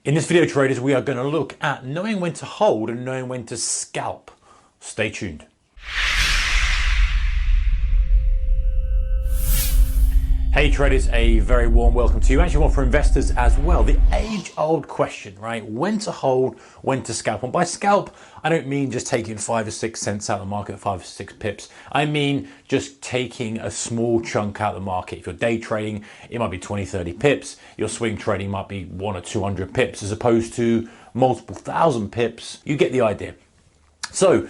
In this video, traders, we are going to look at knowing when to hold and knowing when to scalp. Stay tuned. Hey traders, a very warm welcome to you. Actually, one for investors as well. The age-old question, right? When to hold, when to scalp. And by scalp, I don't mean just taking 5 or 6 cents out of the market, 5 or 6 pips. I mean just taking a small chunk out of the market. If you're day trading, it might be 20, 30 pips. Your swing trading might be 100 or 200 pips as opposed to multiple thousand pips. You get the idea. So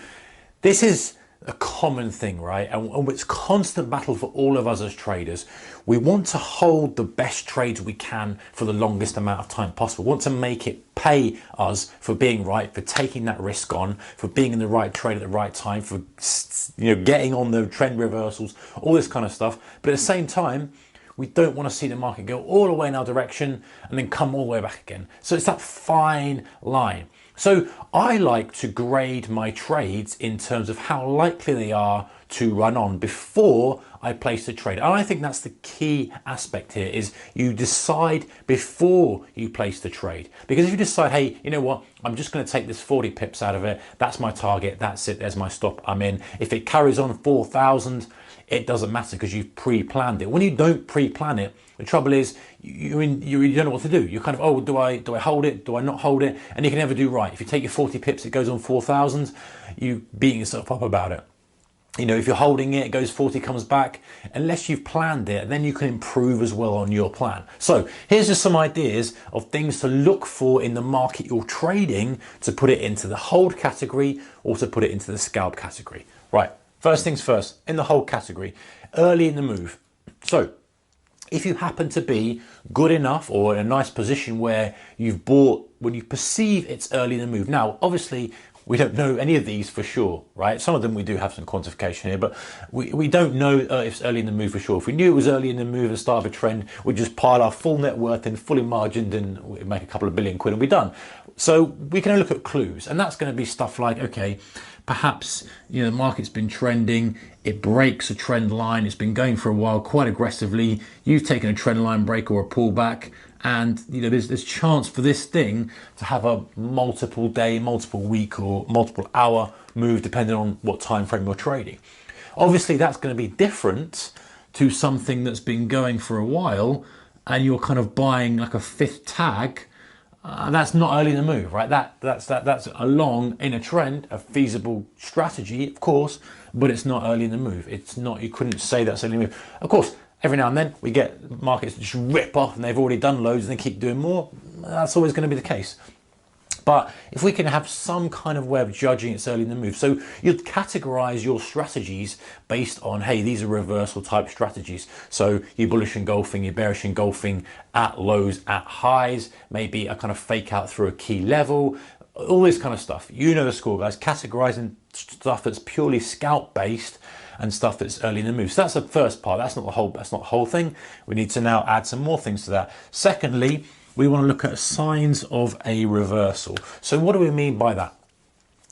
this is a common thing, right? And it's constant battle for all of us as traders. We want to hold the best trades we can for the longest amount of time possible. We want to make it pay us for being right, for taking that risk on, for being in the right trade at the right time, for getting on the trend reversals, all this kind of stuff. But at the same time, we don't want to see the market go all the way in our direction and then come all the way back again. So it's that fine line. So I like to grade my trades in terms of how likely they are to run on before I place the trade. And I think that's the key aspect here, is you decide before you place the trade. Because if you decide, hey, you know what, I'm just going to take this 40 pips out of it, that's my target, that's it, there's my stop, I'm in. If it carries on 4,000, it doesn't matter because you've pre-planned it. When you don't pre-plan it, the trouble is you don't know what to do. You're kind of, oh, do I hold it? Do I not hold it? And you can never do right. If you take your 40 pips, it goes on 4,000, you beating yourself up about it. You know, if you're holding it, it goes 40, comes back. Unless you've planned it, then you can improve as well on your plan. So here's just some ideas of things to look for in the market you're trading to put it into the hold category or to put it into the scalp category. Right, first things first, in the hold category, early in the move. So if you happen to be good enough or in a nice position where you've bought when you perceive it's early in the move. Now, obviously, we don't know any of these for sure, right? Some of them we do have some quantification here, but we don't know if it's early in the move for sure. If we knew it was early in the move, the start of a trend, we'd just pile our full net worth in, fully margined, and we'd make a couple of billion quid and we're done. So we can only look at clues, and that's going to be stuff like, okay, perhaps the market's been trending, it breaks a trend line, it's been going for a while quite aggressively, you've taken a trend line break or a pullback, and there's chance for this thing to have a multiple day, multiple week or multiple hour move depending on what time frame you're trading. Obviously that's going to be different to something that's been going for a while and you're kind of buying like a fifth tag. That's not early in the move, right? That's a long in a trend, a feasible strategy, of course, but it's not early in the move. It's not, you couldn't say that's early in the move. Of course, every now and then we get markets just rip off and they've already done loads and they keep doing more. That's always going to be the case. But if we can have some kind of way of judging it's early in the move, so you'd categorize your strategies based on, hey, these are reversal type strategies. So you're bullish engulfing, you're bearish engulfing at lows, at highs, maybe a kind of fake out through a key level, all this kind of stuff. You know the score, guys, categorizing stuff that's purely scalp based and stuff that's early in the move. So that's the first part. That's not the whole thing. We need to now add some more things to that. Secondly, we want to look at signs of a reversal. So what do we mean by that?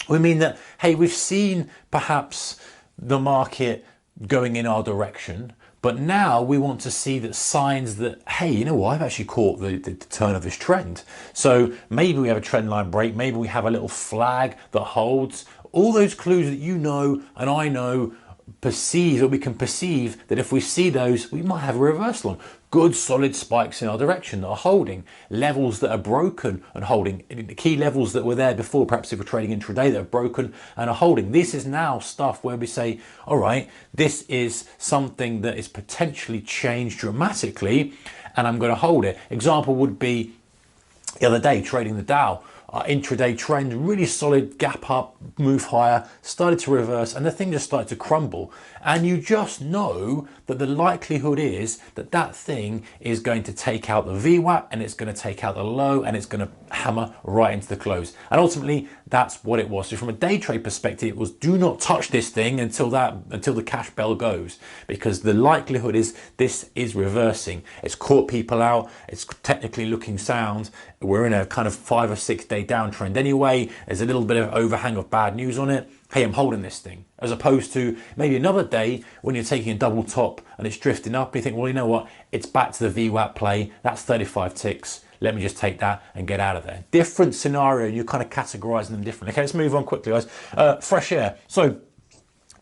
We mean that, hey, we've seen perhaps the market going in our direction, but now we want to see that signs that, hey, you know what, I've actually caught the turn of this trend. So maybe we have a trend line break, maybe we have a little flag that holds. All those clues that you know and I know perceive, or we can perceive that if we see those, we might have a reversal on. Good solid spikes in our direction that are holding, levels that are broken and holding, the key levels that were there before, perhaps if we're trading intraday, that are broken and are holding. This is now stuff where we say, all right, this is something that is potentially changed dramatically and I'm going to hold it. Example would be the other day trading the Dow. Intraday trend, really solid gap up, move higher, started to reverse, and the thing just started to crumble. And you just know that the likelihood is that that thing is going to take out the VWAP and it's going to take out the low and it's going to hammer right into the close. And ultimately, that's what it was. So from a day trade perspective, it was do not touch this thing until the cash bell goes, because the likelihood is this is reversing. It's caught people out. It's technically looking sound. We're in a kind of 5 or 6 day downtrend anyway. There's a little bit of overhang of bad news on it. Hey, I'm holding this thing, as opposed to maybe another day when you're taking a double top and it's drifting up. You think, well, you know what? It's back to the VWAP play. That's 35 ticks. let me just take that and get out of there. Different scenario, you're kind of categorizing them differently. Okay, let's move on quickly, guys. Fresh air. So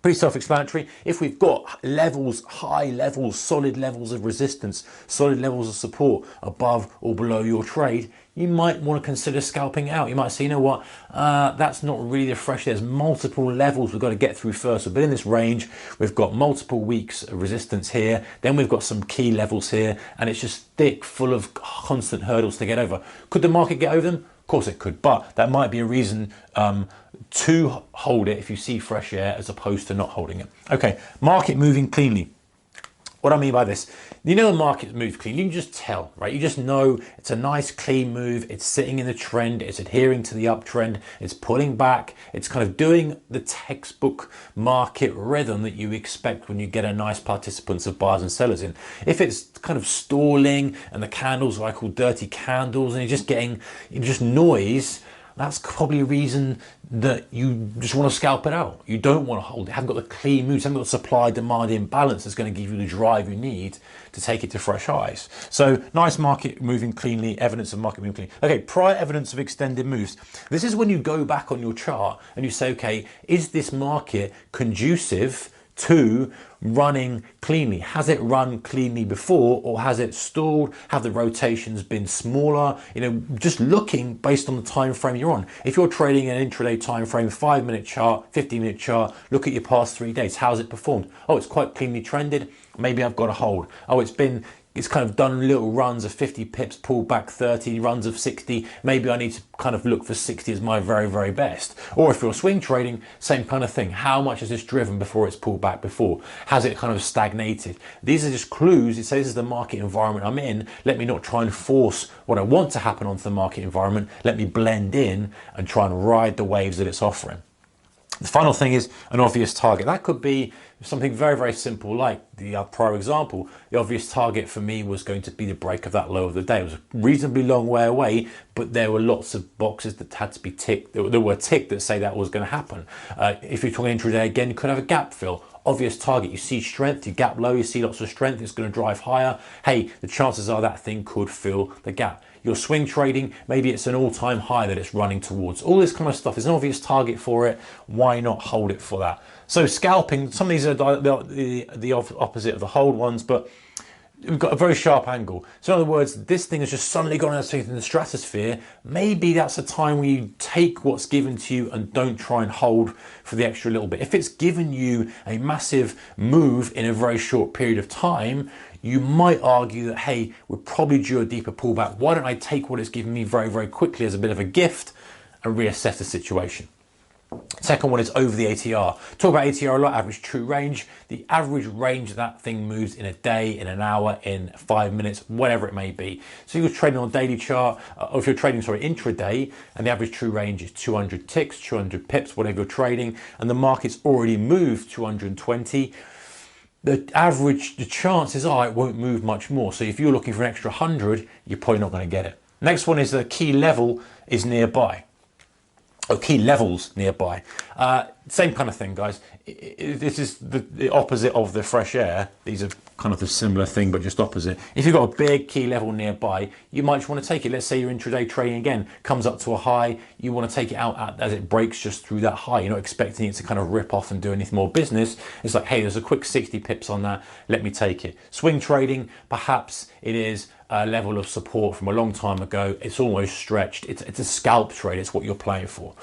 pretty self-explanatory. If we've got levels, high levels, solid levels of resistance, solid levels of support above or below your trade, you might want to consider scalping out. You might say, you know what, that's not really the fresh. There's multiple levels we've got to get through first. We've been in this range, we've got multiple weeks of resistance here, then we've got some key levels here, and it's just thick, full of constant hurdles to get over. Could the market get over them? Of course it could, but that might be a reason to hold it if you see fresh air as opposed to not holding it. Okay, market moving cleanly. What I mean by this, you know, the market moves clean. You can just tell, right? You just know it's a nice clean move. It's sitting in the trend. It's adhering to the uptrend. It's pulling back. It's kind of doing the textbook market rhythm that you expect when you get a nice participants of buyers and sellers in. If it's kind of stalling and the candles are what I call dirty candles and you're just getting just noise, that's probably a reason that you just want to scalp it out. You don't want to hold it. You haven't got the clean moves, you haven't got the supply-demand imbalance that's going to give you the drive you need to take it to fresh highs. So nice market moving cleanly, evidence of market moving cleanly. Okay, prior evidence of extended moves. This is when you go back on your chart and you say, okay, is this market conducive to running cleanly? Has it run cleanly before, or has it stalled? Have the rotations been smaller? You know, just looking based on the time frame you're on. If you're trading an intraday time frame, 5-minute chart, 15-minute chart, look at your past 3 days. How's it performed? Oh, it's quite cleanly trended. Maybe I've got to hold. Oh, it's kind of done little runs of 50 pips, pulled back 30, runs of 60. Maybe I need to kind of look for 60 as my very, very best. Or if you're swing trading, same kind of thing. How much has this driven before it's pulled back before? Has it kind of stagnated? These are just clues. It says this is the market environment I'm in. Let me not try and force what I want to happen onto the market environment. Let me blend in and try and ride the waves that it's offering. The final thing is an obvious target. That could be something very, very simple, like the prior example. The obvious target for me was going to be the break of that low of the day. It was a reasonably long way away, but there were lots of boxes that had to be ticked. There were ticked that say that was going to happen. If you're talking intraday again, you could have a gap fill. Obvious target, you see strength, you gap low, you see lots of strength, it's going to drive higher. Hey, the chances are that thing could fill the gap. You're swing trading, maybe it's an all-time high that it's running towards. All this kind of stuff, there's an obvious target for it. Why not hold it for that? So scalping, some of these are the opposite of the hold ones, but we've got a very sharp angle. So in other words, this thing has just suddenly gone out in the stratosphere. Maybe that's a time where you take what's given to you and don't try and hold for the extra little bit. If it's given you a massive move in a very short period of time, you might argue that, hey, we're probably due a deeper pullback. Why don't I take what it's given me very, very quickly as a bit of a gift and reassess the situation? Second one is over the ATR. Talk about ATR a lot, average true range. The average range that thing moves in a day, in an hour, in 5 minutes, whatever it may be. So you're trading on a daily chart, or if you're trading, intraday, and the average true range is 200 ticks, 200 pips, whatever you're trading, and the market's already moved 220. The chances are it won't move much more. So if you're looking for an extra 100, you're probably not going to get it. Next one is the key level is nearby. Oh, key levels nearby. Same kind of thing, guys. This is the opposite of the fresh air. These are kind of the similar thing, but just opposite. If you've got a big key level nearby, you might just want to take it. Let's say you're intraday trading again, comes up to a high. You want to take it out as it breaks just through that high. You're not expecting it to kind of rip off and do anything more business. It's like, hey, there's a quick 60 pips on that. Let me take it. Swing trading, perhaps it is a level of support from a long time ago. It's almost stretched. It's a scalp trade. It's what you're playing for.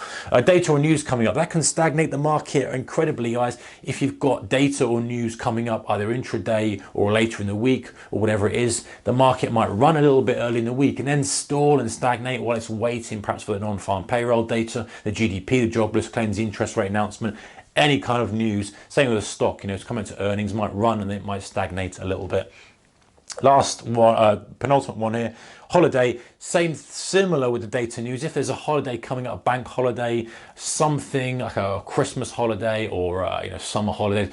Data or news coming up, that can stagnate the market incredibly, guys. If you've got data or news coming up either intraday or later in the week or whatever it is, the market might run a little bit early in the week and then stall and stagnate while it's waiting perhaps for the non-farm payroll data, the GDP, the jobless claims, the interest rate announcement, any kind of news. Same with a stock, it's coming to earnings, might run and it might stagnate a little bit. Last one, penultimate one here, holiday, similar with the data news. If there's a holiday coming up, a bank holiday, something like a Christmas holiday or summer holidays,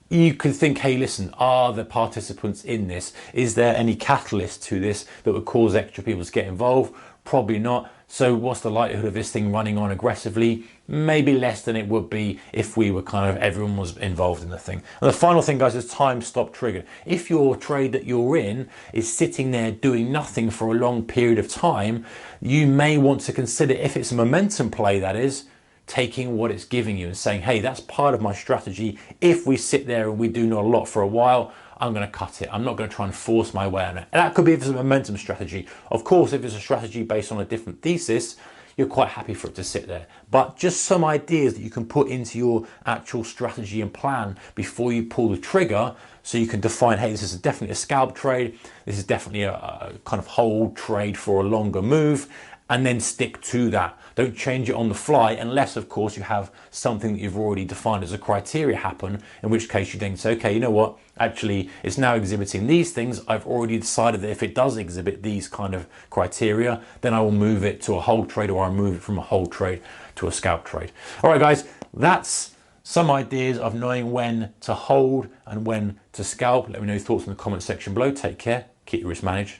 you could think, hey, listen, are the participants in this? Is there any catalyst to this that would cause extra people to get involved? Probably not. So what's the likelihood of this thing running on aggressively? Maybe less than it would be if we were everyone was involved in the thing. And the final thing, guys, is time stop trigger. If your trade that you're in is sitting there doing nothing for a long period of time, you may want to consider, if it's a momentum play, that is, taking what it's giving you and saying, hey, that's part of my strategy. If we sit there and we do not a lot for a while, I'm going to cut it. I'm not going to try and force my way on it. And that could be if it's a momentum strategy. Of course, if it's a strategy based on a different thesis, you're quite happy for it to sit there. But just some ideas that you can put into your actual strategy and plan before you pull the trigger, so you can define, hey, this is definitely a scalp trade. This is definitely a kind of hold trade for a longer move, and then stick to that. Don't change it on the fly unless, of course, you have something that you've already defined as a criteria happen, in which case you then say, okay, you know what, actually it's now exhibiting these things. I've already decided that if it does exhibit these kind of criteria, then I will move it to a hold trade, or I'll move it from a hold trade to a scalp trade. All right, guys, that's some ideas of knowing when to hold and when to scalp. Let me know your thoughts in the comment section below. Take care, keep your risk managed.